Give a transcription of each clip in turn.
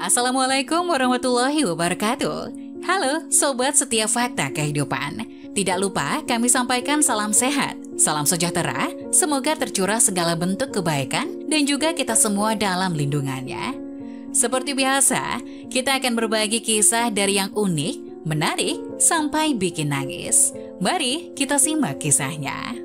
Assalamualaikum warahmatullahi wabarakatuh. Halo Sobat Setiap Fakta Kehidupan. Tidak lupa kami sampaikan salam sehat, salam sejahtera, semoga tercurah segala bentuk kebaikan dan juga kita semua dalam lindungannya. Seperti biasa, kita akan berbagi kisah dari yang unik, menarik, sampai bikin nangis. Mari kita simak kisahnya.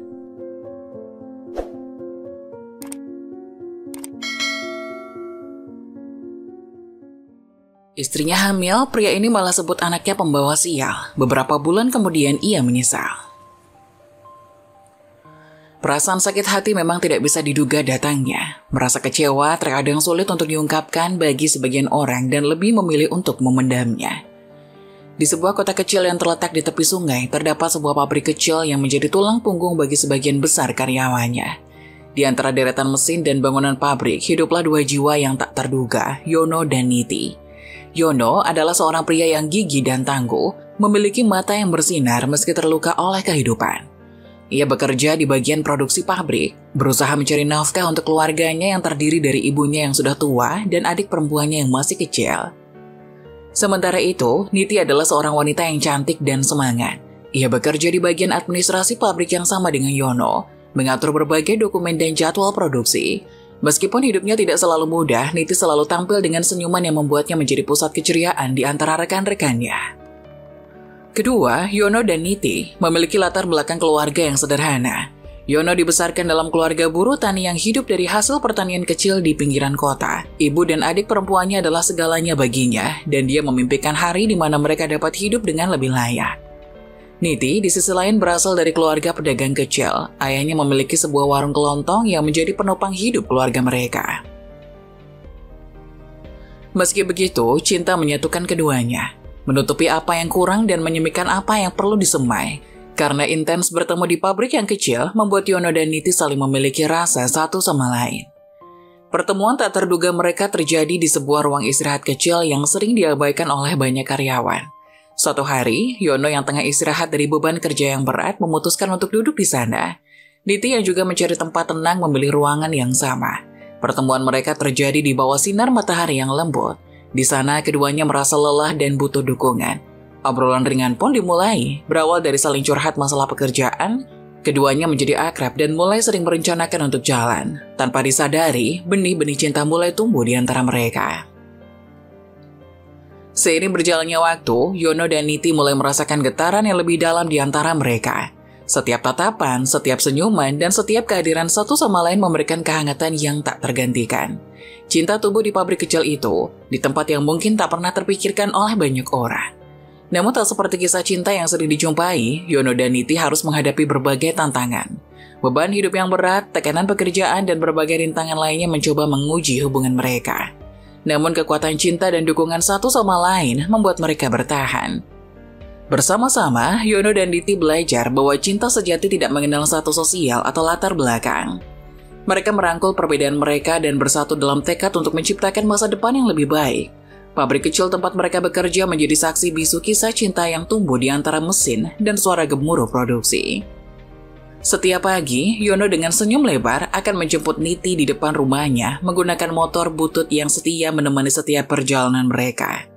Istrinya hamil, pria ini malah sebut anaknya pembawa sial. Beberapa bulan kemudian ia menyesal. Perasaan sakit hati memang tidak bisa diduga datangnya. Merasa kecewa terkadang sulit untuk diungkapkan bagi sebagian orang dan lebih memilih untuk memendamnya. Di sebuah kota kecil yang terletak di tepi sungai, terdapat sebuah pabrik kecil yang menjadi tulang punggung bagi sebagian besar karyawannya. Di antara deretan mesin dan bangunan pabrik, hiduplah dua jiwa yang tak terduga, Yono dan Niti. Yono adalah seorang pria yang gigih dan tangguh, memiliki mata yang bersinar meski terluka oleh kehidupan. Ia bekerja di bagian produksi pabrik, berusaha mencari nafkah untuk keluarganya yang terdiri dari ibunya yang sudah tua dan adik perempuannya yang masih kecil. Sementara itu, Niti adalah seorang wanita yang cantik dan semangat. Ia bekerja di bagian administrasi pabrik yang sama dengan Yono, mengatur berbagai dokumen dan jadwal produksi. Meskipun hidupnya tidak selalu mudah, Niti selalu tampil dengan senyuman yang membuatnya menjadi pusat keceriaan di antara rekan-rekannya. Kedua, Yono dan Niti memiliki latar belakang keluarga yang sederhana. Yono dibesarkan dalam keluarga buruh tani yang hidup dari hasil pertanian kecil di pinggiran kota. Ibu dan adik perempuannya adalah segalanya baginya, dan dia memimpikan hari di mana mereka dapat hidup dengan lebih layak. Niti di sisi lain berasal dari keluarga pedagang kecil. Ayahnya memiliki sebuah warung kelontong yang menjadi penopang hidup keluarga mereka. Meski begitu, cinta menyatukan keduanya, menutupi apa yang kurang dan menyemikan apa yang perlu disemai. Karena intens bertemu di pabrik yang kecil, membuat Yono dan Niti saling memiliki rasa satu sama lain. Pertemuan tak terduga mereka terjadi di sebuah ruang istirahat kecil yang sering diabaikan oleh banyak karyawan. Suatu hari, Yono yang tengah istirahat dari beban kerja yang berat memutuskan untuk duduk di sana. Niti yang juga mencari tempat tenang memilih ruangan yang sama. Pertemuan mereka terjadi di bawah sinar matahari yang lembut. Di sana, keduanya merasa lelah dan butuh dukungan. Obrolan ringan pun dimulai, berawal dari saling curhat masalah pekerjaan. Keduanya menjadi akrab dan mulai sering merencanakan untuk jalan. Tanpa disadari, benih-benih cinta mulai tumbuh di antara mereka. Seiring berjalannya waktu, Yono dan Niti mulai merasakan getaran yang lebih dalam di antara mereka. Setiap tatapan, setiap senyuman, dan setiap kehadiran satu sama lain memberikan kehangatan yang tak tergantikan. Cinta tumbuh di pabrik kecil itu, di tempat yang mungkin tak pernah terpikirkan oleh banyak orang. Namun tak seperti kisah cinta yang sering dijumpai, Yono dan Niti harus menghadapi berbagai tantangan. Beban hidup yang berat, tekanan pekerjaan, dan berbagai rintangan lainnya mencoba menguji hubungan mereka. Namun kekuatan cinta dan dukungan satu sama lain membuat mereka bertahan. Bersama-sama, Yono dan Niti belajar bahwa cinta sejati tidak mengenal status sosial atau latar belakang. Mereka merangkul perbedaan mereka dan bersatu dalam tekad untuk menciptakan masa depan yang lebih baik. Pabrik kecil tempat mereka bekerja menjadi saksi bisu kisah cinta yang tumbuh di antara mesin dan suara gemuruh produksi. Setiap pagi, Yono dengan senyum lebar akan menjemput Niti di depan rumahnya menggunakan motor butut yang setia menemani setiap perjalanan mereka.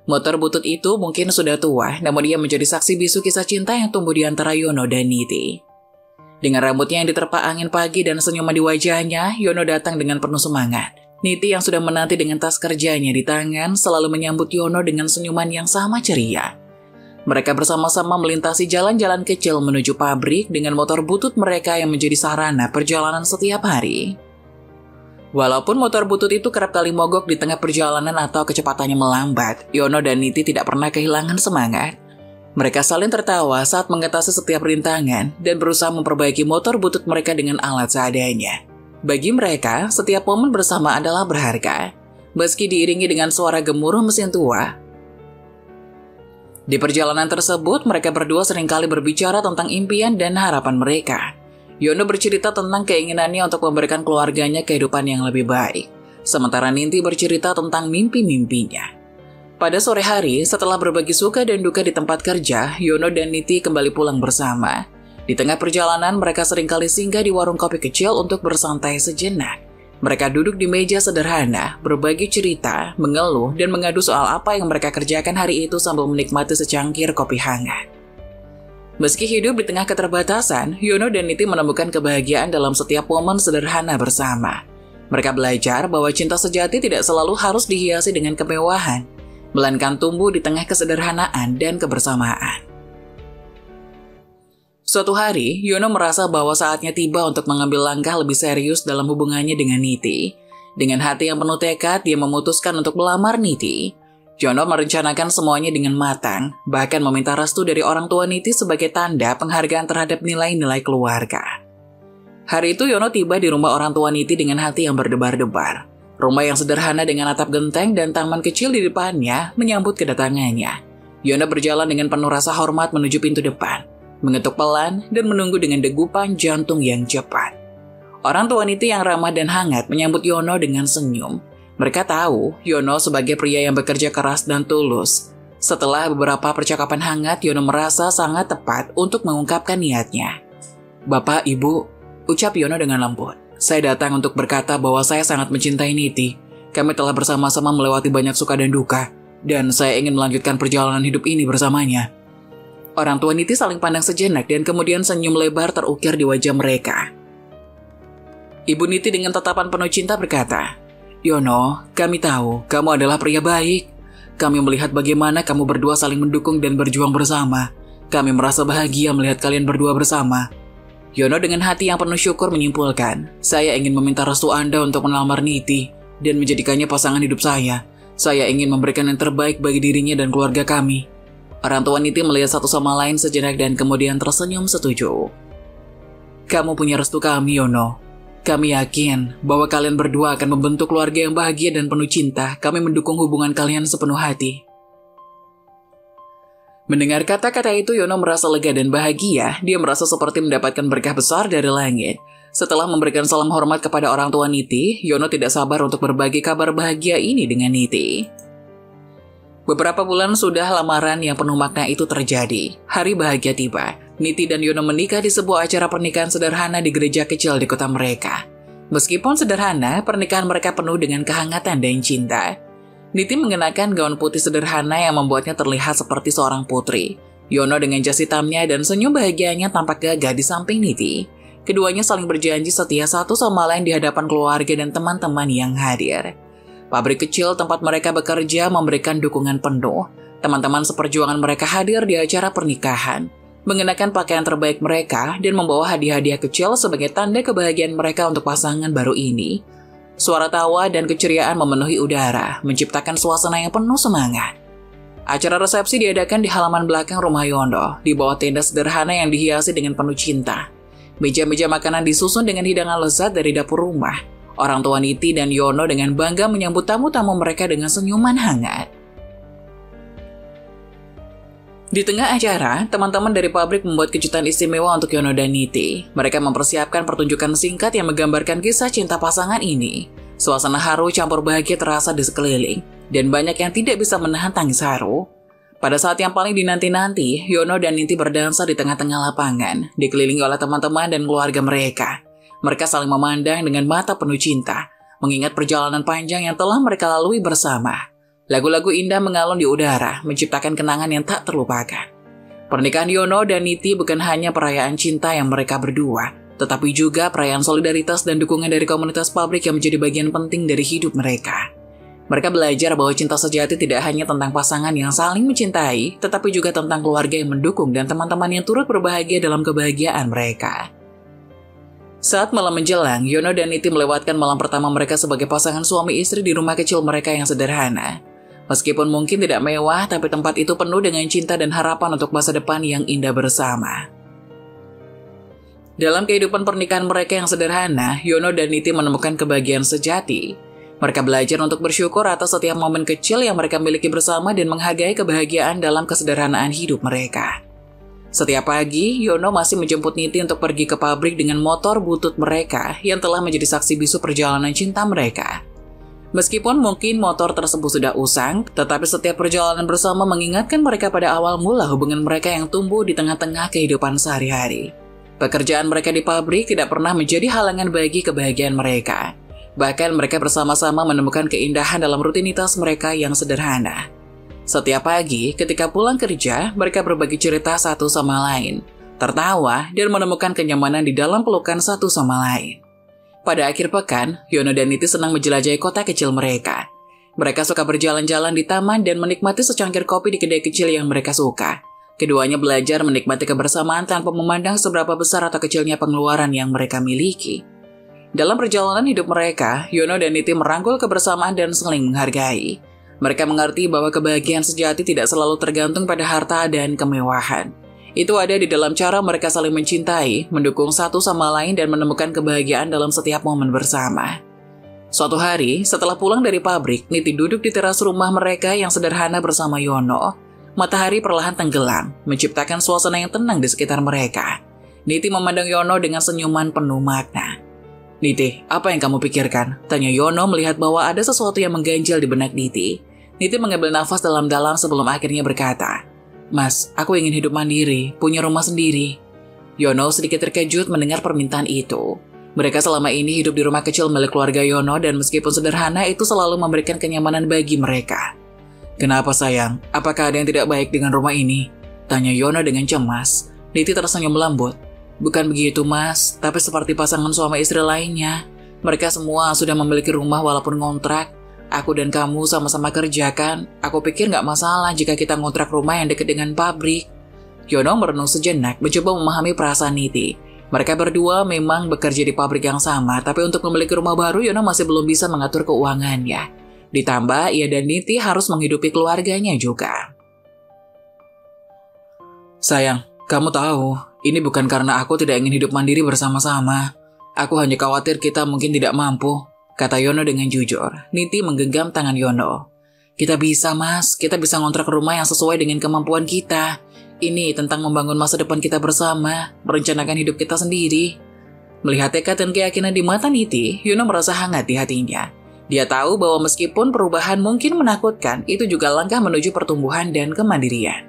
Motor butut itu mungkin sudah tua, namun dia menjadi saksi bisu kisah cinta yang tumbuh di antara Yono dan Niti. Dengan rambutnya yang diterpa angin pagi dan senyuman di wajahnya, Yono datang dengan penuh semangat. Niti yang sudah menanti dengan tas kerjanya di tangan selalu menyambut Yono dengan senyuman yang sama ceria. Mereka bersama-sama melintasi jalan-jalan kecil menuju pabrik dengan motor butut mereka yang menjadi sarana perjalanan setiap hari. Walaupun motor butut itu kerap kali mogok di tengah perjalanan atau kecepatannya melambat, Yono dan Niti tidak pernah kehilangan semangat. Mereka saling tertawa saat mengatasi setiap rintangan dan berusaha memperbaiki motor butut mereka dengan alat seadanya. Bagi mereka, setiap momen bersama adalah berharga, meski diiringi dengan suara gemuruh mesin tua. Di perjalanan tersebut, mereka berdua seringkali berbicara tentang impian dan harapan mereka. Yono bercerita tentang keinginannya untuk memberikan keluarganya kehidupan yang lebih baik. Sementara Niti bercerita tentang mimpi-mimpinya. Pada sore hari, setelah berbagi suka dan duka di tempat kerja, Yono dan Niti kembali pulang bersama. Di tengah perjalanan, mereka seringkali singgah di warung kopi kecil untuk bersantai sejenak. Mereka duduk di meja sederhana, berbagi cerita, mengeluh, dan mengadu soal apa yang mereka kerjakan hari itu sambil menikmati secangkir kopi hangat. Meski hidup di tengah keterbatasan, Yono dan Niti menemukan kebahagiaan dalam setiap momen sederhana bersama. Mereka belajar bahwa cinta sejati tidak selalu harus dihiasi dengan kemewahan, melainkan tumbuh di tengah kesederhanaan dan kebersamaan. Suatu hari, Yono merasa bahwa saatnya tiba untuk mengambil langkah lebih serius dalam hubungannya dengan Niti. Dengan hati yang penuh tekad, dia memutuskan untuk melamar Niti. Yono merencanakan semuanya dengan matang, bahkan meminta restu dari orang tua Niti sebagai tanda penghargaan terhadap nilai-nilai keluarga. Hari itu Yono tiba di rumah orang tua Niti dengan hati yang berdebar-debar. Rumah yang sederhana dengan atap genteng dan taman kecil di depannya menyambut kedatangannya. Yono berjalan dengan penuh rasa hormat menuju pintu depan, mengetuk pelan dan menunggu dengan degupan jantung yang cepat. Orang tua Niti yang ramah dan hangat menyambut Yono dengan senyum. Mereka tahu Yono sebagai pria yang bekerja keras dan tulus. Setelah beberapa percakapan hangat, Yono merasa sangat tepat untuk mengungkapkan niatnya. "Bapak, Ibu," ucap Yono dengan lembut. "Saya datang untuk berkata bahwa saya sangat mencintai Niti. Kami telah bersama-sama melewati banyak suka dan duka, dan saya ingin melanjutkan perjalanan hidup ini bersamanya." Orang tua Niti saling pandang sejenak dan kemudian senyum lebar terukir di wajah mereka. Ibu Niti dengan tatapan penuh cinta berkata, "Yono, kami tahu kamu adalah pria baik. Kami melihat bagaimana kamu berdua saling mendukung dan berjuang bersama. Kami merasa bahagia melihat kalian berdua bersama." Yono dengan hati yang penuh syukur menyimpulkan, "Saya ingin meminta restu Anda untuk melamar Niti dan menjadikannya pasangan hidup saya. Saya ingin memberikan yang terbaik bagi dirinya dan keluarga kami." Orang tua Niti melihat satu sama lain sejenak dan kemudian tersenyum setuju. "Kamu punya restu kami, Yono. Kami yakin bahwa kalian berdua akan membentuk keluarga yang bahagia dan penuh cinta. Kami mendukung hubungan kalian sepenuh hati." Mendengar kata-kata itu, Yono merasa lega dan bahagia. Dia merasa seperti mendapatkan berkah besar dari langit. Setelah memberikan salam hormat kepada orang tua Niti, Yono tidak sabar untuk berbagi kabar bahagia ini dengan Niti. Beberapa bulan sudah lamaran yang penuh makna itu terjadi. Hari bahagia tiba. Niti dan Yono menikah di sebuah acara pernikahan sederhana di gereja kecil di kota mereka. Meskipun sederhana, pernikahan mereka penuh dengan kehangatan dan cinta. Niti mengenakan gaun putih sederhana yang membuatnya terlihat seperti seorang putri. Yono dengan jas hitamnya dan senyum bahagianya tampak gagah di samping Niti. Keduanya saling berjanji setia satu sama lain di hadapan keluarga dan teman-teman yang hadir. Pabrik kecil tempat mereka bekerja memberikan dukungan penuh. Teman-teman seperjuangan mereka hadir di acara pernikahan, mengenakan pakaian terbaik mereka dan membawa hadiah-hadiah kecil sebagai tanda kebahagiaan mereka untuk pasangan baru ini. Suara tawa dan keceriaan memenuhi udara, menciptakan suasana yang penuh semangat. Acara resepsi diadakan di halaman belakang rumah Yono, di bawah tenda sederhana yang dihiasi dengan penuh cinta. Meja-meja makanan disusun dengan hidangan lezat dari dapur rumah. Orang tua Niti dan Yono dengan bangga menyambut tamu-tamu mereka dengan senyuman hangat. Di tengah acara, teman-teman dari pabrik membuat kejutan istimewa untuk Yono dan Niti. Mereka mempersiapkan pertunjukan singkat yang menggambarkan kisah cinta pasangan ini. Suasana haru campur bahagia terasa di sekeliling, dan banyak yang tidak bisa menahan tangis haru. Pada saat yang paling dinanti-nanti, Yono dan Niti berdansa di tengah-tengah lapangan, dikelilingi oleh teman-teman dan keluarga mereka. Mereka saling memandang dengan mata penuh cinta, mengingat perjalanan panjang yang telah mereka lalui bersama. Lagu-lagu indah mengalun di udara, menciptakan kenangan yang tak terlupakan. Pernikahan Yono dan Niti bukan hanya perayaan cinta yang mereka berdua, tetapi juga perayaan solidaritas dan dukungan dari komunitas pabrik yang menjadi bagian penting dari hidup mereka. Mereka belajar bahwa cinta sejati tidak hanya tentang pasangan yang saling mencintai, tetapi juga tentang keluarga yang mendukung dan teman-teman yang turut berbahagia dalam kebahagiaan mereka. Saat malam menjelang, Yono dan Niti melewatkan malam pertama mereka sebagai pasangan suami istri di rumah kecil mereka yang sederhana. Meskipun mungkin tidak mewah, tapi tempat itu penuh dengan cinta dan harapan untuk masa depan yang indah bersama. Dalam kehidupan pernikahan mereka yang sederhana, Yono dan Niti menemukan kebahagiaan sejati. Mereka belajar untuk bersyukur atas setiap momen kecil yang mereka miliki bersama dan menghargai kebahagiaan dalam kesederhanaan hidup mereka. Setiap pagi, Yono masih menjemput Niti untuk pergi ke pabrik dengan motor butut mereka yang telah menjadi saksi bisu perjalanan cinta mereka. Meskipun mungkin motor tersebut sudah usang, tetapi setiap perjalanan bersama mengingatkan mereka pada awal mula hubungan mereka yang tumbuh di tengah-tengah kehidupan sehari-hari. Pekerjaan mereka di pabrik tidak pernah menjadi halangan bagi kebahagiaan mereka. Bahkan mereka bersama-sama menemukan keindahan dalam rutinitas mereka yang sederhana. Setiap pagi, ketika pulang kerja, mereka berbagi cerita satu sama lain, tertawa, dan menemukan kenyamanan di dalam pelukan satu sama lain. Pada akhir pekan, Yono dan Niti senang menjelajahi kota kecil mereka. Mereka suka berjalan-jalan di taman dan menikmati secangkir kopi di kedai kecil yang mereka suka. Keduanya belajar menikmati kebersamaan tanpa memandang seberapa besar atau kecilnya pengeluaran yang mereka miliki. Dalam perjalanan hidup mereka, Yono dan Niti merangkul kebersamaan dan saling menghargai. Mereka mengerti bahwa kebahagiaan sejati tidak selalu tergantung pada harta dan kemewahan. Itu ada di dalam cara mereka saling mencintai, mendukung satu sama lain, dan menemukan kebahagiaan dalam setiap momen bersama. Suatu hari, setelah pulang dari pabrik, Niti duduk di teras rumah mereka yang sederhana bersama Yono. Matahari perlahan tenggelam, menciptakan suasana yang tenang di sekitar mereka. Niti memandang Yono dengan senyuman penuh makna. "Niti, apa yang kamu pikirkan?" tanya Yono melihat bahwa ada sesuatu yang mengganjal di benak Niti. Niti mengambil nafas dalam-dalam sebelum akhirnya berkata, "Mas, aku ingin hidup mandiri, punya rumah sendiri." Yono sedikit terkejut mendengar permintaan itu. Mereka selama ini hidup di rumah kecil milik keluarga Yono dan meskipun sederhana itu selalu memberikan kenyamanan bagi mereka. "Kenapa sayang? Apakah ada yang tidak baik dengan rumah ini?" tanya Yono dengan cemas. Niti tersenyum lembut. "Bukan begitu mas, tapi seperti pasangan suami istri lainnya. Mereka semua sudah memiliki rumah walaupun ngontrak. Aku dan kamu sama-sama kerja kan? Aku pikir gak masalah jika kita ngontrak rumah yang dekat dengan pabrik." Yono merenung sejenak, mencoba memahami perasaan Niti. Mereka berdua memang bekerja di pabrik yang sama, tapi untuk memiliki rumah baru Yono masih belum bisa mengatur keuangannya. Ditambah, ia dan Niti harus menghidupi keluarganya juga. "Sayang, kamu tahu, ini bukan karena aku tidak ingin hidup mandiri bersama-sama. Aku hanya khawatir kita mungkin tidak mampu," kata Yono dengan jujur. Niti menggenggam tangan Yono. "Kita bisa mas, kita bisa ngontrak rumah yang sesuai dengan kemampuan kita. Ini tentang membangun masa depan kita bersama, merencanakan hidup kita sendiri." Melihat tekad dan keyakinan di mata Niti, Yono merasa hangat di hatinya. Dia tahu bahwa meskipun perubahan mungkin menakutkan, itu juga langkah menuju pertumbuhan dan kemandirian.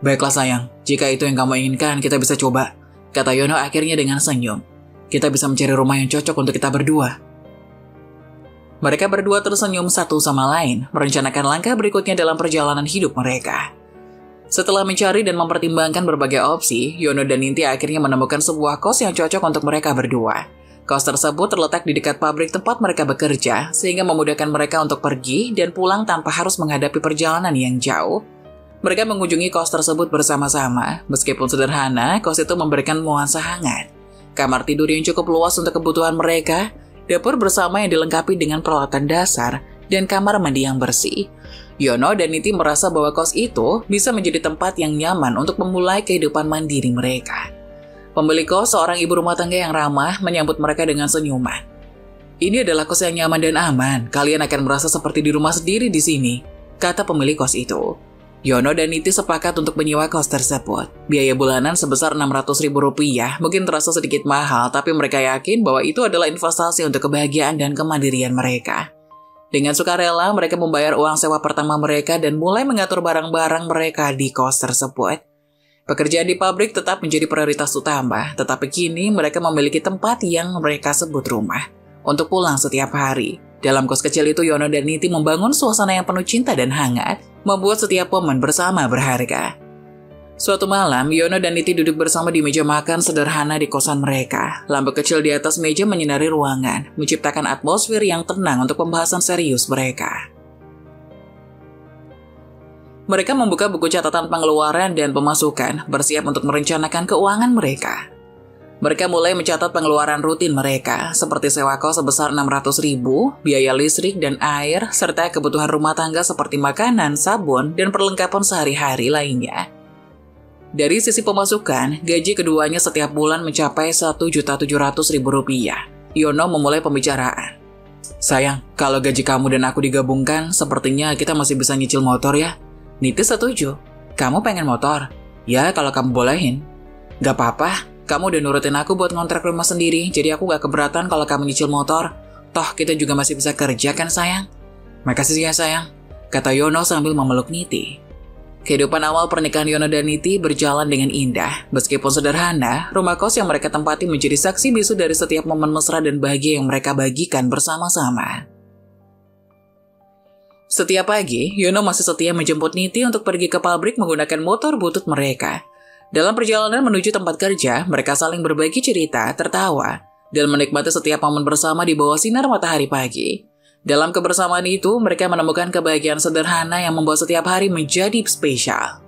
"Baiklah sayang, jika itu yang kamu inginkan, kita bisa coba," kata Yono akhirnya dengan senyum. "Kita bisa mencari rumah yang cocok untuk kita berdua." Mereka berdua tersenyum satu sama lain, merencanakan langkah berikutnya dalam perjalanan hidup mereka. Setelah mencari dan mempertimbangkan berbagai opsi, Yono dan Niti akhirnya menemukan sebuah kos yang cocok untuk mereka berdua. Kos tersebut terletak di dekat pabrik tempat mereka bekerja, sehingga memudahkan mereka untuk pergi dan pulang tanpa harus menghadapi perjalanan yang jauh. Mereka mengunjungi kos tersebut bersama-sama. Meskipun sederhana, kos itu memberikan nuansa hangat. Kamar tidur yang cukup luas untuk kebutuhan mereka, dapur bersama yang dilengkapi dengan peralatan dasar, dan kamar mandi yang bersih. Yono dan Niti merasa bahwa kos itu bisa menjadi tempat yang nyaman untuk memulai kehidupan mandiri mereka. Pemilik kos, seorang ibu rumah tangga yang ramah, menyambut mereka dengan senyuman. "Ini adalah kos yang nyaman dan aman. Kalian akan merasa seperti di rumah sendiri di sini," kata pemilik kos itu. Yono dan Niti sepakat untuk menyewa kos tersebut. Biaya bulanan sebesar Rp600.000 mungkin terasa sedikit mahal, tapi mereka yakin bahwa itu adalah investasi untuk kebahagiaan dan kemandirian mereka. Dengan sukarela, mereka membayar uang sewa pertama mereka dan mulai mengatur barang-barang mereka di kos tersebut. Pekerjaan di pabrik tetap menjadi prioritas utama, tetapi kini mereka memiliki tempat yang mereka sebut rumah untuk pulang setiap hari. Dalam kos kecil itu, Yono dan Niti membangun suasana yang penuh cinta dan hangat, membuat setiap momen bersama berharga. Suatu malam, Yono dan Niti duduk bersama di meja makan sederhana di kosan mereka. Lampu kecil di atas meja menyinari ruangan, menciptakan atmosfer yang tenang untuk pembahasan serius mereka. Mereka membuka buku catatan pengeluaran dan pemasukan, bersiap untuk merencanakan keuangan mereka. Mereka mulai mencatat pengeluaran rutin mereka, seperti sewa kos sebesar Rp600.000, biaya listrik dan air, serta kebutuhan rumah tangga seperti makanan, sabun, dan perlengkapan sehari-hari lainnya. Dari sisi pemasukan, gaji keduanya setiap bulan mencapai Rp1.700.000. Yono memulai pembicaraan. "Sayang, kalau gaji kamu dan aku digabungkan, sepertinya kita masih bisa nyicil motor ya." Niti setuju. "Kamu pengen motor?" "Ya, kalau kamu bolehin." "Gak apa-apa, kamu udah nurutin aku buat ngontrak rumah sendiri, jadi aku gak keberatan kalau kamu nyicil motor. Toh kita juga masih bisa kerja kan sayang?" "Makasih ya sayang," kata Yono sambil memeluk Niti. Kehidupan awal pernikahan Yono dan Niti berjalan dengan indah. Meskipun sederhana, rumah kos yang mereka tempati menjadi saksi bisu dari setiap momen mesra dan bahagia yang mereka bagikan bersama-sama. Setiap pagi, Yono masih setia menjemput Niti untuk pergi ke pabrik menggunakan motor butut mereka. Dalam perjalanan menuju tempat kerja, mereka saling berbagi cerita, tertawa, dan menikmati setiap momen bersama di bawah sinar matahari pagi. Dalam kebersamaan itu, mereka menemukan kebahagiaan sederhana yang membuat setiap hari menjadi spesial.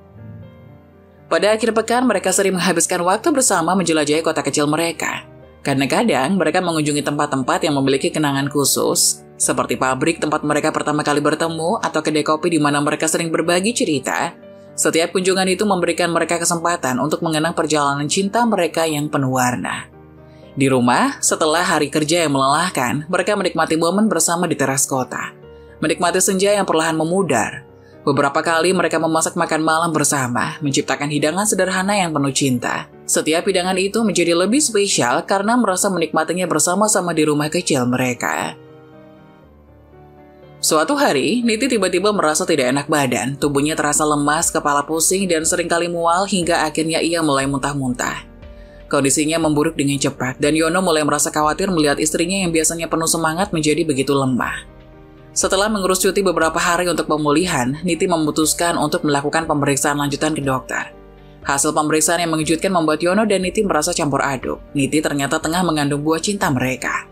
Pada akhir pekan, mereka sering menghabiskan waktu bersama menjelajahi kota kecil mereka. Kadang-kadang, mereka mengunjungi tempat-tempat yang memiliki kenangan khusus, seperti pabrik tempat mereka pertama kali bertemu atau kedai kopi di mana mereka sering berbagi cerita. Setiap kunjungan itu memberikan mereka kesempatan untuk mengenang perjalanan cinta mereka yang penuh warna. Di rumah, setelah hari kerja yang melelahkan, mereka menikmati momen bersama di teras kota. Menikmati senja yang perlahan memudar. Beberapa kali mereka memasak makan malam bersama, menciptakan hidangan sederhana yang penuh cinta. Setiap hidangan itu menjadi lebih spesial karena merasa menikmatinya bersama-sama di rumah kecil mereka. Suatu hari, Niti tiba-tiba merasa tidak enak badan. Tubuhnya terasa lemas, kepala pusing, dan seringkali mual hingga akhirnya ia mulai muntah-muntah. Kondisinya memburuk dengan cepat, dan Yono mulai merasa khawatir melihat istrinya yang biasanya penuh semangat menjadi begitu lemah. Setelah mengurus cuti beberapa hari untuk pemulihan, Niti memutuskan untuk melakukan pemeriksaan lanjutan ke dokter. Hasil pemeriksaan yang mengejutkan membuat Yono dan Niti merasa campur aduk. Niti ternyata tengah mengandung buah cinta mereka.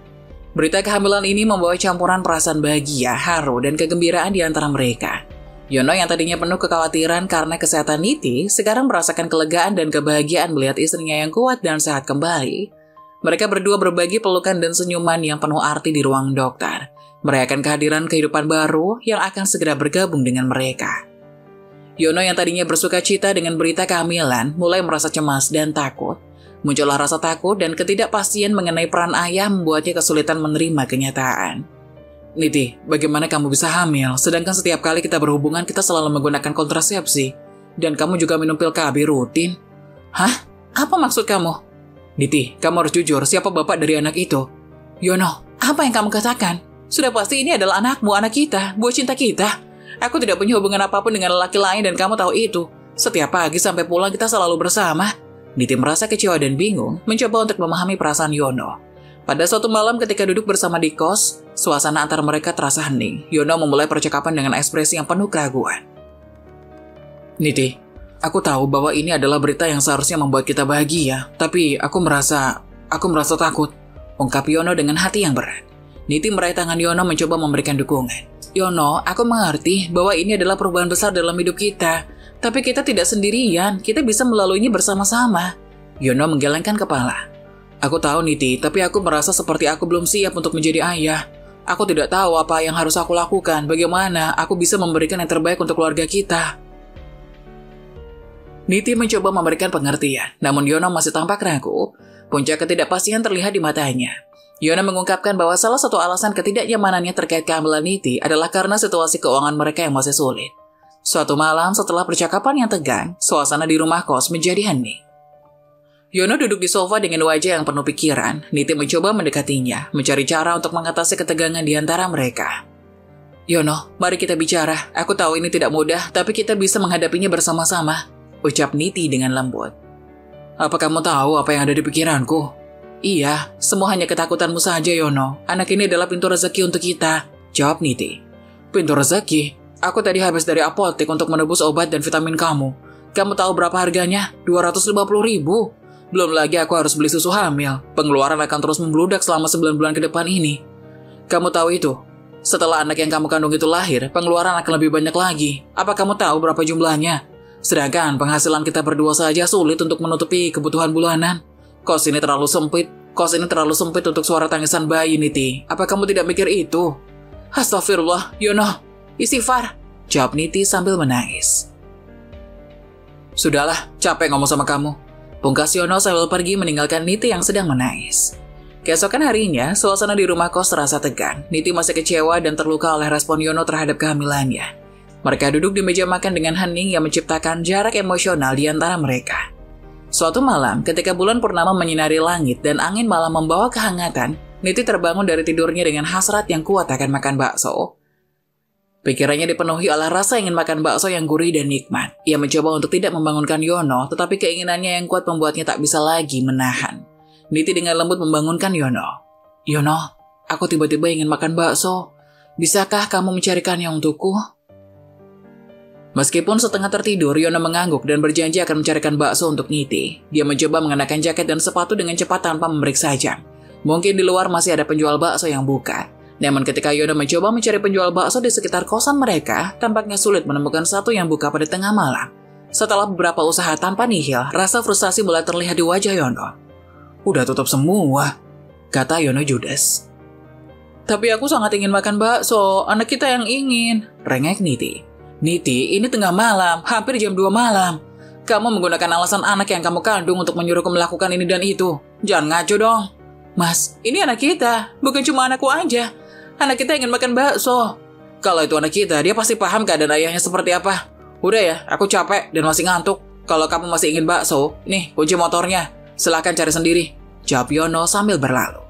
Berita kehamilan ini membawa campuran perasaan bahagia, haru, dan kegembiraan di antara mereka. Yono yang tadinya penuh kekhawatiran karena kesehatan Niti, sekarang merasakan kelegaan dan kebahagiaan melihat istrinya yang kuat dan sehat kembali. Mereka berdua berbagi pelukan dan senyuman yang penuh arti di ruang dokter, merayakan kehadiran kehidupan baru yang akan segera bergabung dengan mereka. Yono yang tadinya bersuka cita dengan berita kehamilan, mulai merasa cemas dan takut. Muncullah rasa takut dan ketidakpastian mengenai peran ayah membuatnya kesulitan menerima kenyataan. Niti, bagaimana kamu bisa hamil? Sedangkan setiap kali kita berhubungan, kita selalu menggunakan kontrasepsi. Dan kamu juga minum pil KB rutin. Hah? Apa maksud kamu? Niti, kamu harus jujur, siapa bapak dari anak itu? Yono, apa yang kamu katakan? Sudah pasti ini adalah anakmu, anak kita, buah cinta kita. Aku tidak punya hubungan apapun dengan lelaki lain dan kamu tahu itu. Setiap pagi sampai pulang kita selalu bersama. Niti merasa kecewa dan bingung, mencoba untuk memahami perasaan Yono. Pada suatu malam ketika duduk bersama di kos, suasana antar mereka terasa hening. Yono memulai percakapan dengan ekspresi yang penuh keraguan. Niti, aku tahu bahwa ini adalah berita yang seharusnya membuat kita bahagia, tapi aku merasa takut, ungkap Yono dengan hati yang berat. Niti meraih tangan Yono mencoba memberikan dukungan. Yono, aku mengerti bahwa ini adalah perubahan besar dalam hidup kita, tapi kita tidak sendirian, kita bisa melaluinya bersama-sama. Yono menggelengkan kepala. Aku tahu Niti, tapi aku merasa seperti aku belum siap untuk menjadi ayah. Aku tidak tahu apa yang harus aku lakukan, bagaimana aku bisa memberikan yang terbaik untuk keluarga kita. Niti mencoba memberikan pengertian, namun Yono masih tampak ragu. Puncak ketidakpastian terlihat di matanya. Yono mengungkapkan bahwa salah satu alasan ketidaknyamanannya terkait kehamilan Niti adalah karena situasi keuangan mereka yang masih sulit. Suatu malam setelah percakapan yang tegang, suasana di rumah kos menjadi hening. Yono duduk di sofa dengan wajah yang penuh pikiran. Niti mencoba mendekatinya, mencari cara untuk mengatasi ketegangan di antara mereka. Yono, mari kita bicara. Aku tahu ini tidak mudah, tapi kita bisa menghadapinya bersama-sama, ucap Niti dengan lembut. Apa kamu tahu apa yang ada di pikiranku? Iya, semua hanya ketakutanmu saja, Yono. Anak ini adalah pintu rezeki untuk kita, jawab Niti. Pintu rezeki? Aku tadi habis dari apotek untuk menebus obat dan vitamin kamu. Kamu tahu berapa harganya? 250.000. Belum lagi aku harus beli susu hamil. Pengeluaran akan terus membludak selama 9 bulan ke depan ini. Kamu tahu itu? Setelah anak yang kamu kandung itu lahir, pengeluaran akan lebih banyak lagi. Apa kamu tahu berapa jumlahnya? Sedangkan penghasilan kita berdua saja sulit untuk menutupi kebutuhan bulanan. Kos ini terlalu sempit untuk suara tangisan bayi, Niti. Apa kamu tidak mikir itu? Astagfirullah, Yono. Istighfar, jawab Niti sambil menangis. Sudahlah, capek ngomong sama kamu. Pungkas Yono sambil pergi meninggalkan Niti yang sedang menangis. Keesokan harinya, suasana di rumah kos terasa tegang. Niti masih kecewa dan terluka oleh respon Yono terhadap kehamilannya. Mereka duduk di meja makan dengan hening yang menciptakan jarak emosional di antara mereka. Suatu malam, ketika bulan purnama menyinari langit dan angin malam membawa kehangatan, Niti terbangun dari tidurnya dengan hasrat yang kuat akan makan bakso. Pikirannya dipenuhi oleh rasa ingin makan bakso yang gurih dan nikmat. Ia mencoba untuk tidak membangunkan Yono, tetapi keinginannya yang kuat membuatnya tak bisa lagi menahan. Niti dengan lembut membangunkan Yono. Yono, aku tiba-tiba ingin makan bakso. Bisakah kamu mencarikannya untukku? Meskipun setengah tertidur, Yono mengangguk dan berjanji akan mencarikan bakso untuk Niti. Dia mencoba mengenakan jaket dan sepatu dengan cepat tanpa memeriksa jam. Mungkin di luar masih ada penjual bakso yang buka. Namun ketika Yono mencoba mencari penjual bakso di sekitar kosan mereka, tampaknya sulit menemukan satu yang buka pada tengah malam. Setelah beberapa usaha tanpa nihil, rasa frustasi mulai terlihat di wajah Yono. Udah tutup semua, kata Yono judes. Tapi aku sangat ingin makan bakso, anak kita yang ingin, rengek Niti. Niti, ini tengah malam, hampir jam 2 malam. Kamu menggunakan alasan anak yang kamu kandung untuk menyuruhku melakukan ini dan itu. Jangan ngaco dong. Mas, ini anak kita, bukan cuma anakku aja. Anak kita ingin makan bakso. Kalau itu anak kita, dia pasti paham keadaan ayahnya seperti apa. Udah ya, aku capek dan masih ngantuk. Kalau kamu masih ingin bakso, nih kunci motornya. Silahkan cari sendiri, jawab Yono sambil berlalu.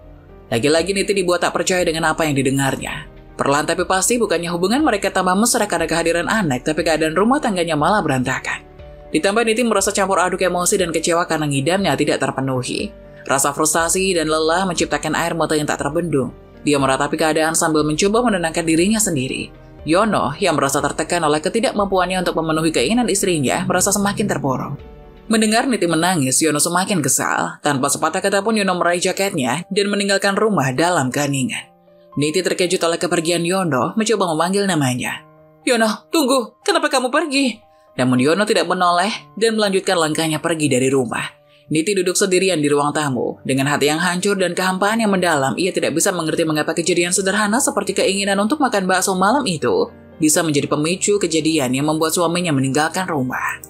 Lagi-lagi Niti dibuat tak percaya dengan apa yang didengarnya. Perlahan tapi pasti bukannya hubungan mereka tambah mesra karena kehadiran anak, tapi keadaan rumah tangganya malah berantakan. Ditambah Niti merasa campur aduk emosi dan kecewa karena ngidamnya tidak terpenuhi. Rasa frustasi dan lelah menciptakan air mata yang tak terbendung. Dia meratapi keadaan sambil mencoba menenangkan dirinya sendiri. Yono, yang merasa tertekan oleh ketidakmampuannya untuk memenuhi keinginan istrinya, merasa semakin terpuruk. Mendengar Niti menangis, Yono semakin kesal. Tanpa sepatah kata pun Yono meraih jaketnya dan meninggalkan rumah dalam keheningan. Niti terkejut oleh kepergian Yono, mencoba memanggil namanya. Yono, tunggu, kenapa kamu pergi? Namun Yono tidak menoleh dan melanjutkan langkahnya pergi dari rumah. Niti duduk sendirian di ruang tamu. Dengan hati yang hancur dan kehampaan yang mendalam, ia tidak bisa mengerti mengapa kejadian sederhana seperti keinginan untuk makan bakso malam itu bisa menjadi pemicu kejadian yang membuat suaminya meninggalkan rumah.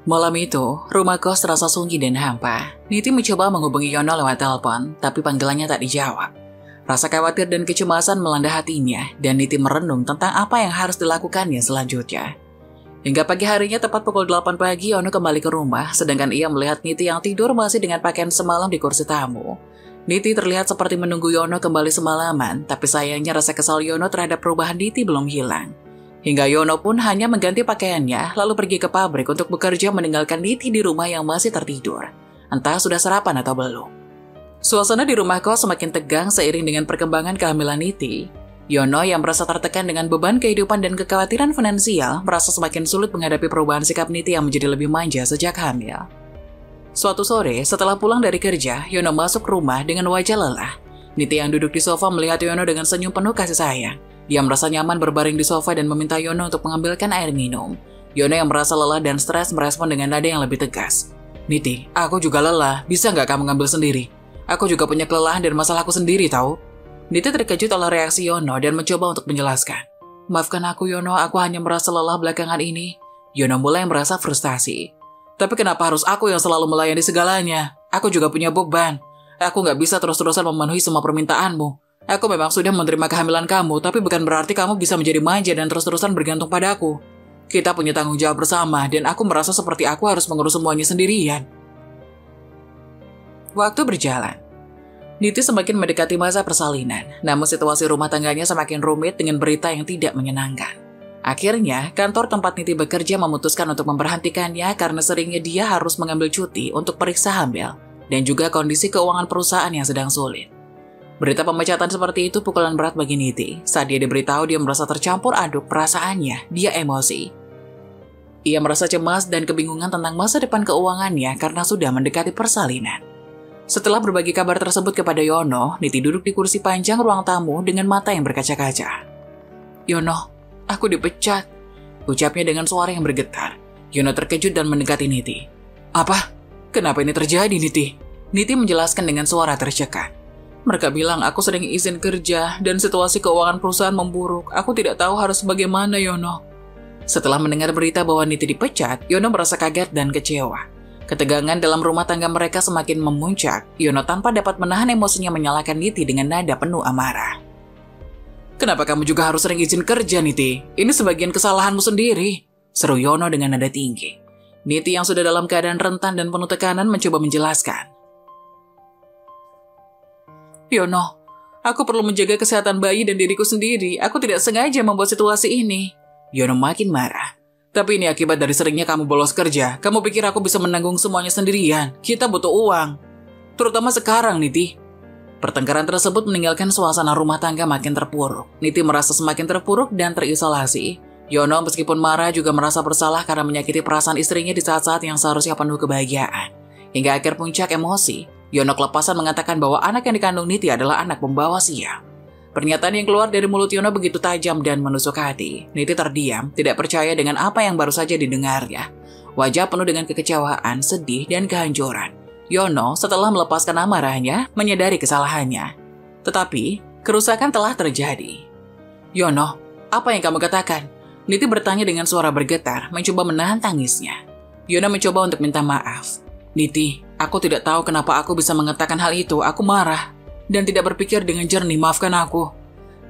Malam itu, rumah kos terasa sunyi dan hampa. Niti mencoba menghubungi Yono lewat telepon, tapi panggilannya tak dijawab. Rasa khawatir dan kecemasan melanda hatinya, dan Niti merenung tentang apa yang harus dilakukannya selanjutnya. Hingga pagi harinya tepat pukul 8 pagi, Yono kembali ke rumah, sedangkan ia melihat Niti yang tidur masih dengan pakaian semalam di kursi tamu. Niti terlihat seperti menunggu Yono kembali semalaman, tapi sayangnya rasa kesal Yono terhadap perubahan Niti belum hilang. Hingga Yono pun hanya mengganti pakaiannya, lalu pergi ke pabrik untuk bekerja meninggalkan Niti di rumah yang masih tertidur. Entah sudah sarapan atau belum. Suasana di rumah kos semakin tegang seiring dengan perkembangan kehamilan Niti. Yono yang merasa tertekan dengan beban kehidupan dan kekhawatiran finansial merasa semakin sulit menghadapi perubahan sikap Niti yang menjadi lebih manja sejak hamil. Suatu sore, setelah pulang dari kerja, Yono masuk rumah dengan wajah lelah. Niti yang duduk di sofa melihat Yono dengan senyum penuh kasih sayang. Dia merasa nyaman berbaring di sofa dan meminta Yono untuk mengambilkan air minum. Yono yang merasa lelah dan stres merespon dengan nada yang lebih tegas. Niti, aku juga lelah, bisa nggak kamu ngambil sendiri? Aku juga punya kelelahan dan masalahku sendiri tahu. Niti terkejut oleh reaksi Yono dan mencoba untuk menjelaskan. Maafkan aku Yono, aku hanya merasa lelah belakangan ini. Yono mulai merasa frustasi. Tapi kenapa harus aku yang selalu melayani segalanya? Aku juga punya beban. Aku nggak bisa terus-terusan memenuhi semua permintaanmu. Aku memang sudah menerima kehamilan kamu, tapi bukan berarti kamu bisa menjadi manja dan terus-terusan bergantung padaku. Kita punya tanggung jawab bersama dan aku merasa seperti aku harus mengurus semuanya sendirian. Waktu berjalan. Niti semakin mendekati masa persalinan, namun situasi rumah tangganya semakin rumit dengan berita yang tidak menyenangkan. Akhirnya, kantor tempat Niti bekerja memutuskan untuk memberhentikannya karena seringnya dia harus mengambil cuti untuk periksa hamil dan juga kondisi keuangan perusahaan yang sedang sulit. Berita pemecatan seperti itu pukulan berat bagi Niti. Saat dia diberitahu, dia merasa tercampur aduk perasaannya, dia emosi. Ia merasa cemas dan kebingungan tentang masa depan keuangannya karena sudah mendekati persalinan. Setelah berbagi kabar tersebut kepada Yono, Niti duduk di kursi panjang ruang tamu dengan mata yang berkaca-kaca. Yono, aku dipecat, ucapnya dengan suara yang bergetar. Yono terkejut dan mendekati Niti. Apa? Kenapa ini terjadi, Niti? Niti menjelaskan dengan suara tercekat. Mereka bilang aku sering izin kerja dan situasi keuangan perusahaan memburuk. Aku tidak tahu harus bagaimana, Yono. Setelah mendengar berita bahwa Niti dipecat, Yono merasa kaget dan kecewa. Ketegangan dalam rumah tangga mereka semakin memuncak. Yono tanpa dapat menahan emosinya menyalahkan Niti dengan nada penuh amarah. Kenapa kamu juga harus sering izin kerja, Niti? Ini sebagian kesalahanmu sendiri, seru Yono dengan nada tinggi. Niti yang sudah dalam keadaan rentan dan penuh tekanan mencoba menjelaskan. Yono, Aku perlu menjaga kesehatan bayi dan diriku sendiri. Aku tidak sengaja membuat situasi ini. Yono makin marah. Tapi ini akibat dari seringnya kamu bolos kerja. Kamu pikir aku bisa menanggung semuanya sendirian? Kita butuh uang. Terutama sekarang, Niti. Pertengkaran tersebut meninggalkan suasana rumah tangga makin terpuruk. Niti merasa semakin terpuruk dan terisolasi. Yono meskipun marah juga merasa bersalah karena menyakiti perasaan istrinya di saat-saat yang seharusnya penuh kebahagiaan. Hingga akhir puncak emosi, Yono kelepasan mengatakan bahwa anak yang dikandung Niti adalah anak pembawa sial. Pernyataan yang keluar dari mulut Yono begitu tajam dan menusuk hati. Niti terdiam, tidak percaya dengan apa yang baru saja didengarnya. Wajah penuh dengan kekecewaan, sedih, dan kehancuran. Yono setelah melepaskan amarahnya, menyadari kesalahannya. Tetapi, kerusakan telah terjadi. Yono, apa yang kamu katakan? Niti bertanya dengan suara bergetar, mencoba menahan tangisnya. Yono mencoba untuk minta maaf. Niti, aku tidak tahu kenapa aku bisa mengatakan hal itu. Aku marah dan tidak berpikir dengan jernih. Maafkan aku.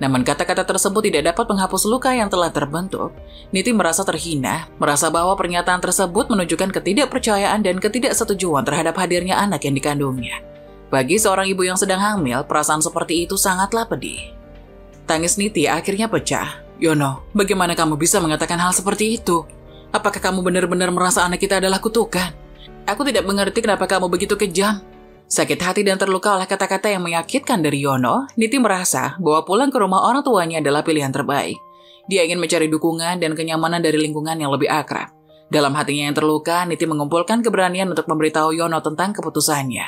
Namun kata-kata tersebut tidak dapat menghapus luka yang telah terbentuk. Niti merasa terhina, merasa bahwa pernyataan tersebut menunjukkan ketidakpercayaan dan ketidaksetujuan terhadap hadirnya anak yang dikandungnya. Bagi seorang ibu yang sedang hamil, perasaan seperti itu sangatlah pedih. Tangis Niti akhirnya pecah. Yono, bagaimana kamu bisa mengatakan hal seperti itu? Apakah kamu benar-benar merasa anak kita adalah kutukan? Aku tidak mengerti kenapa kamu begitu kejam. Sakit hati dan terluka oleh kata-kata yang menyakitkan dari Yono, Niti merasa bahwa pulang ke rumah orang tuanya adalah pilihan terbaik. Dia ingin mencari dukungan dan kenyamanan dari lingkungan yang lebih akrab. Dalam hatinya yang terluka, Niti mengumpulkan keberanian untuk memberitahu Yono tentang keputusannya.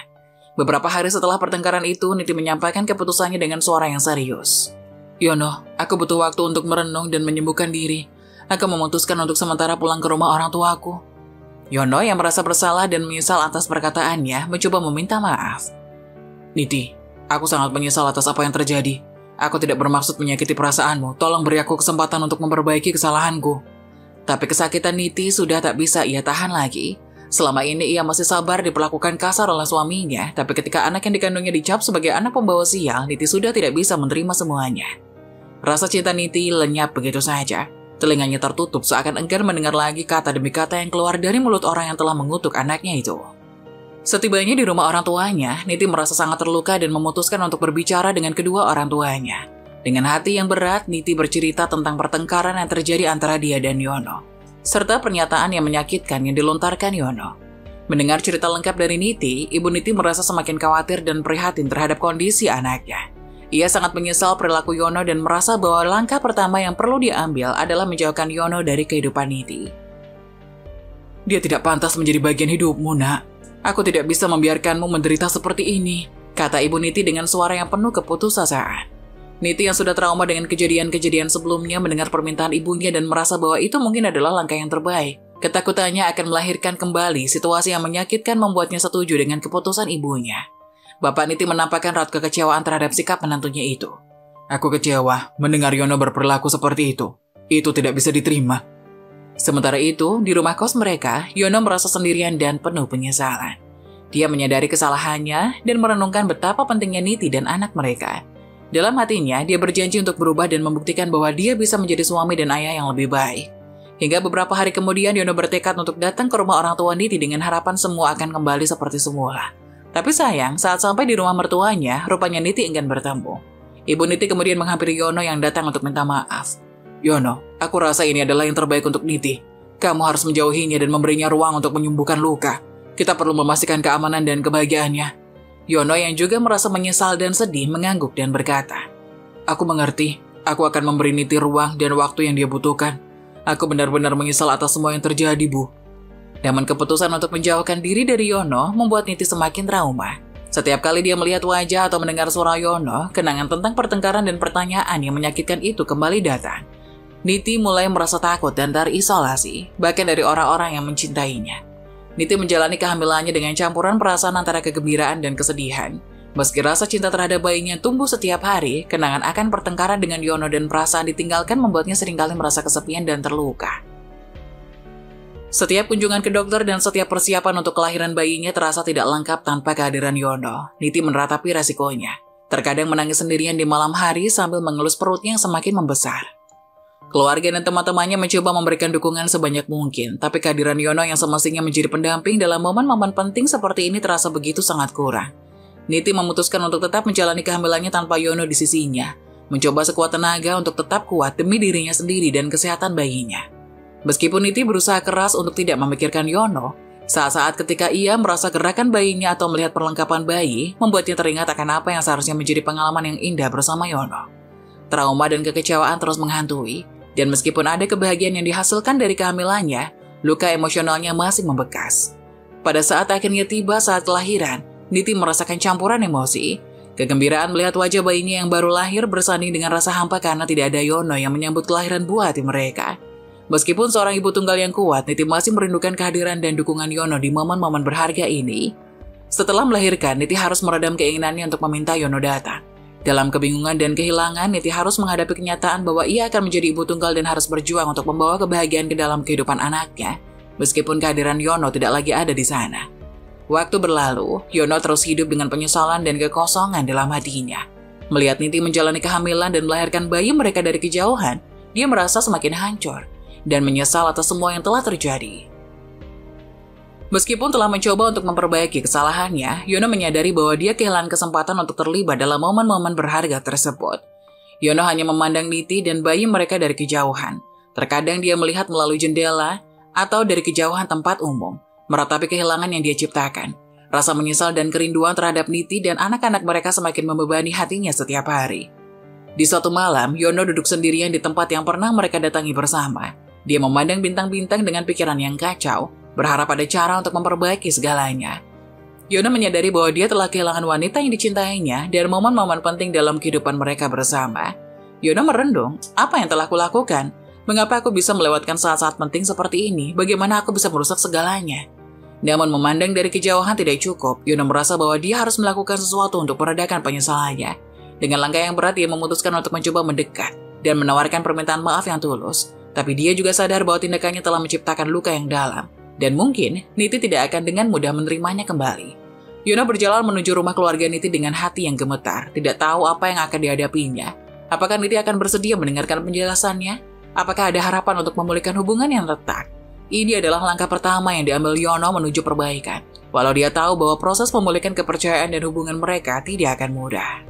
Beberapa hari setelah pertengkaran itu, Niti menyampaikan keputusannya dengan suara yang serius. Yono, aku butuh waktu untuk merenung dan menyembuhkan diri. Aku memutuskan untuk sementara pulang ke rumah orang tuaku. Yono yang merasa bersalah dan menyesal atas perkataannya mencoba meminta maaf. Niti, aku sangat menyesal atas apa yang terjadi. Aku tidak bermaksud menyakiti perasaanmu. Tolong beri aku kesempatan untuk memperbaiki kesalahanku. Tapi kesakitan Niti sudah tak bisa ia tahan lagi. Selama ini ia masih sabar diperlakukan kasar oleh suaminya, tapi ketika anak yang dikandungnya dicap sebagai anak pembawa sial, Niti sudah tidak bisa menerima semuanya. Rasa cinta Niti lenyap begitu saja. Telinganya tertutup seakan enggan mendengar lagi kata demi kata yang keluar dari mulut orang yang telah mengutuk anaknya itu. Setibanya di rumah orang tuanya, Niti merasa sangat terluka dan memutuskan untuk berbicara dengan kedua orang tuanya. Dengan hati yang berat, Niti bercerita tentang pertengkaran yang terjadi antara dia dan Yono, serta pernyataan yang menyakitkan yang dilontarkan Yono. Mendengar cerita lengkap dari Niti, Ibu Niti merasa semakin khawatir dan prihatin terhadap kondisi anaknya. Ia sangat menyesal perilaku Yono dan merasa bahwa langkah pertama yang perlu diambil adalah menjauhkan Yono dari kehidupan Niti. Dia tidak pantas menjadi bagian hidupmu, nak. Aku tidak bisa membiarkanmu menderita seperti ini, kata Ibu Niti dengan suara yang penuh keputusasaan. Niti yang sudah trauma dengan kejadian-kejadian sebelumnya mendengar permintaan ibunya dan merasa bahwa itu mungkin adalah langkah yang terbaik. Ketakutannya akan melahirkan kembali situasi yang menyakitkan membuatnya setuju dengan keputusan ibunya. Bapak Niti menampakkan raut kekecewaan terhadap sikap menantunya itu. Aku kecewa mendengar Yono berperilaku seperti itu. Itu tidak bisa diterima. Sementara itu, di rumah kos mereka, Yono merasa sendirian dan penuh penyesalan. Dia menyadari kesalahannya dan merenungkan betapa pentingnya Niti dan anak mereka. Dalam hatinya, dia berjanji untuk berubah dan membuktikan bahwa dia bisa menjadi suami dan ayah yang lebih baik. Hingga beberapa hari kemudian, Yono bertekad untuk datang ke rumah orang tua Niti dengan harapan semua akan kembali seperti semula. Tapi sayang, saat sampai di rumah mertuanya, rupanya Niti enggan bertemu. Ibu Niti kemudian menghampiri Yono yang datang untuk minta maaf. Yono, aku rasa ini adalah yang terbaik untuk Niti. Kamu harus menjauhinya dan memberinya ruang untuk menyembuhkan luka. Kita perlu memastikan keamanan dan kebahagiaannya. Yono yang juga merasa menyesal dan sedih mengangguk dan berkata, Aku mengerti, aku akan memberi Niti ruang dan waktu yang dia butuhkan. Aku benar-benar menyesal atas semua yang terjadi, Bu. Namun keputusan untuk menjauhkan diri dari Yono membuat Niti semakin trauma. Setiap kali dia melihat wajah atau mendengar suara Yono, kenangan tentang pertengkaran dan pertanyaan yang menyakitkan itu kembali datang. Niti mulai merasa takut dan terisolasi, bahkan dari orang-orang yang mencintainya. Niti menjalani kehamilannya dengan campuran perasaan antara kegembiraan dan kesedihan. Meski rasa cinta terhadap bayinya tumbuh setiap hari, kenangan akan pertengkaran dengan Yono dan perasaan ditinggalkan membuatnya seringkali merasa kesepian dan terluka. Setiap kunjungan ke dokter dan setiap persiapan untuk kelahiran bayinya terasa tidak lengkap tanpa kehadiran Yono. Niti meratapi resikonya. Terkadang menangis sendirian di malam hari sambil mengelus perutnya yang semakin membesar. Keluarga dan teman-temannya mencoba memberikan dukungan sebanyak mungkin, tapi kehadiran Yono yang semestinya menjadi pendamping dalam momen-momen penting seperti ini terasa begitu sangat kurang. Niti memutuskan untuk tetap menjalani kehamilannya tanpa Yono di sisinya, mencoba sekuat tenaga untuk tetap kuat demi dirinya sendiri dan kesehatan bayinya. Meskipun Niti berusaha keras untuk tidak memikirkan Yono, saat-saat ketika ia merasa gerakan bayinya atau melihat perlengkapan bayi, membuatnya teringat akan apa yang seharusnya menjadi pengalaman yang indah bersama Yono. Trauma dan kekecewaan terus menghantui, dan meskipun ada kebahagiaan yang dihasilkan dari kehamilannya, luka emosionalnya masih membekas. Pada saat akhirnya tiba saat kelahiran, Niti merasakan campuran emosi. Kegembiraan melihat wajah bayinya yang baru lahir bersanding dengan rasa hampa karena tidak ada Yono yang menyambut kelahiran buah hati mereka. Meskipun seorang ibu tunggal yang kuat, Niti masih merindukan kehadiran dan dukungan Yono di momen-momen berharga ini. Setelah melahirkan, Niti harus meredam keinginannya untuk meminta Yono datang. Dalam kebingungan dan kehilangan, Niti harus menghadapi kenyataan bahwa ia akan menjadi ibu tunggal dan harus berjuang untuk membawa kebahagiaan ke dalam kehidupan anaknya, meskipun kehadiran Yono tidak lagi ada di sana. Waktu berlalu, Yono terus hidup dengan penyesalan dan kekosongan dalam hatinya. Melihat Niti menjalani kehamilan dan melahirkan bayi mereka dari kejauhan, dia merasa semakin hancur dan menyesal atas semua yang telah terjadi. Meskipun telah mencoba untuk memperbaiki kesalahannya, Yono menyadari bahwa dia kehilangan kesempatan untuk terlibat dalam momen-momen berharga tersebut. Yono hanya memandang Niti dan bayi mereka dari kejauhan. Terkadang dia melihat melalui jendela atau dari kejauhan tempat umum, meratapi kehilangan yang dia ciptakan. Rasa menyesal dan kerinduan terhadap Niti dan anak-anak mereka semakin membebani hatinya setiap hari. Di suatu malam, Yono duduk sendirian di tempat yang pernah mereka datangi bersama. Dia memandang bintang-bintang dengan pikiran yang kacau, berharap ada cara untuk memperbaiki segalanya. Yono menyadari bahwa dia telah kehilangan wanita yang dicintainya dan momen-momen penting dalam kehidupan mereka bersama. Yono merendung, apa yang telah kulakukan? Mengapa aku bisa melewatkan saat-saat penting seperti ini? Bagaimana aku bisa merusak segalanya? Namun memandang dari kejauhan tidak cukup, Yono merasa bahwa dia harus melakukan sesuatu untuk meredakan penyesalannya. Dengan langkah yang berat, dia memutuskan untuk mencoba mendekat dan menawarkan permintaan maaf yang tulus. Tapi dia juga sadar bahwa tindakannya telah menciptakan luka yang dalam, dan mungkin Niti tidak akan dengan mudah menerimanya kembali. Yono berjalan menuju rumah keluarga Niti dengan hati yang gemetar, tidak tahu apa yang akan dihadapinya. Apakah Niti akan bersedia mendengarkan penjelasannya? Apakah ada harapan untuk memulihkan hubungan yang retak? Ini adalah langkah pertama yang diambil Yono menuju perbaikan, walau dia tahu bahwa proses memulihkan kepercayaan dan hubungan mereka tidak akan mudah.